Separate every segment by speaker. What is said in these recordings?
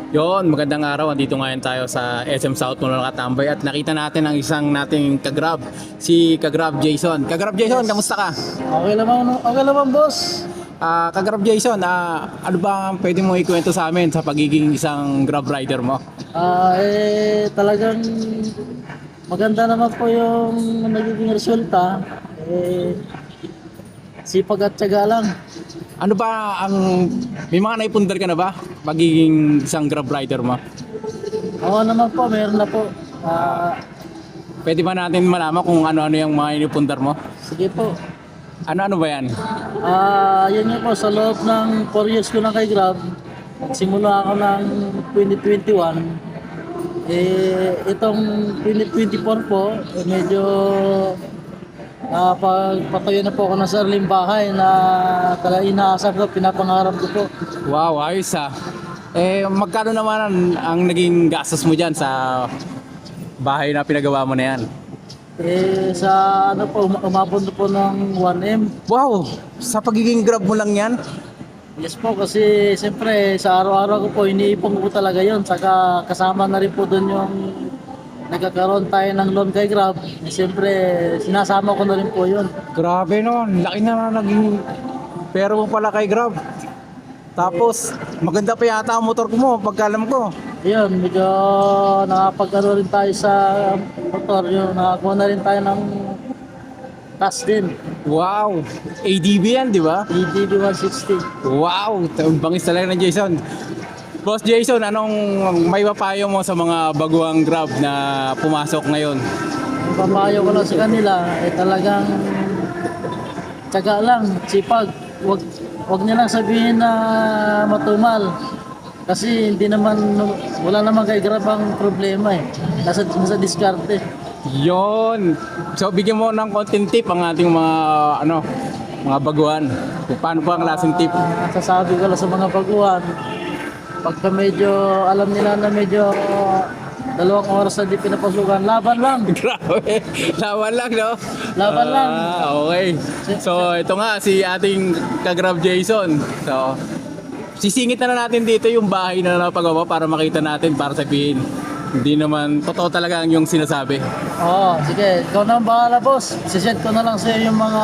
Speaker 1: Yon, magandang araw. Andito ngayon tayo sa SM South Mall Nakatambay at nakita natin ang isang nating kagrab, si Kagrab Jason. Kagrab Jason, kamusta ka?
Speaker 2: Okay naman, boss.
Speaker 1: Kagrab Jason, ano ba ang pwede mo ikwento sa amin sa pagiging isang Grab rider mo?
Speaker 2: Talagang maganda naman po yung nagiging resulta. Sipag at tiyaga lang.
Speaker 1: Ano ba may mga naipundar ka na ba pagiging isang Grab rider mo?
Speaker 2: Oo naman po, meron na po.
Speaker 1: Pwede ba natin malaman kung ano-ano yung mga inipundar mo?
Speaker 2: Sige po.
Speaker 1: Ano-ano ba yan?
Speaker 2: Yun nga po, sa loob ng 4 years ko na kay Grab, nagsimula ako ng 2021. Itong 2024 po, medyo pagpatayo na po ako ng sariling bahay na talaga inaasam ko, pinapangarap ko po.
Speaker 1: Wow, ayos ah. Magkano naman ang naging gastos mo dyan sa bahay na pinagawa mo na yan?
Speaker 2: Sa ano po, umabot na po ng 1M.
Speaker 1: Wow! Sa pagiging Grab mo lang yan?
Speaker 2: Yes po, kasi siyempre sa araw-araw ko po, iniipon ko talaga yon. Saka kasama na rin po doon yung nagkakaroon tayo ng loan kay Grab. Siyempre, sinasama ko na rin po yun.
Speaker 1: Grabe nun, laki na naging pera mo pala kay Grab. Tapos, maganda pa yata ang motor ko mo, pagkalam ko.
Speaker 2: Ayun, medyo nakapag-ano rin tayo sa motor. Yung nakakuha na rin tayo ng task din.
Speaker 1: Wow! ADB yan, di ba?
Speaker 2: EDB 160.
Speaker 1: Wow! Bangis talaga ng Jason. Boss Jason, anong may papayo mo sa mga baguang Grab na pumasok ngayon?
Speaker 2: Ang papayo ko lang sa kanila, talagang tiyaga lang, sipag. Wag nilang sabihin na matumal. Kasi wala naman kay Grab ang problema eh. Nasa diskarte.
Speaker 1: Yon. So bigyan mo ng konting tip ang ating mga baguhan. Kung paano pa ang lasting tip?
Speaker 2: Sasabi ko lang sa mga baguhan, pagka medyo alam nila na medyo 2 oras na di pinapasukan, laban lang.
Speaker 1: Grabe. Lawan lang, no?
Speaker 2: Laban lang.
Speaker 1: Okay. So ito nga si ating Kagrab Jason. So sisingit na natin dito yung bahay na napagawa para makita natin, para sabihin hindi naman totoo talaga ang yung sinasabi.
Speaker 2: Oo, sige. Ikaw na ang bahala, boss. Sisend ko na lang sa iyo yung mga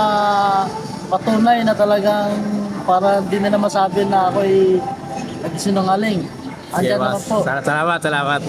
Speaker 2: patunay na talagang para hindi na masabi na ako'y nagsinungaling.
Speaker 1: Sige,
Speaker 2: Andyan naman
Speaker 1: boss.
Speaker 2: po.
Speaker 1: Salamat.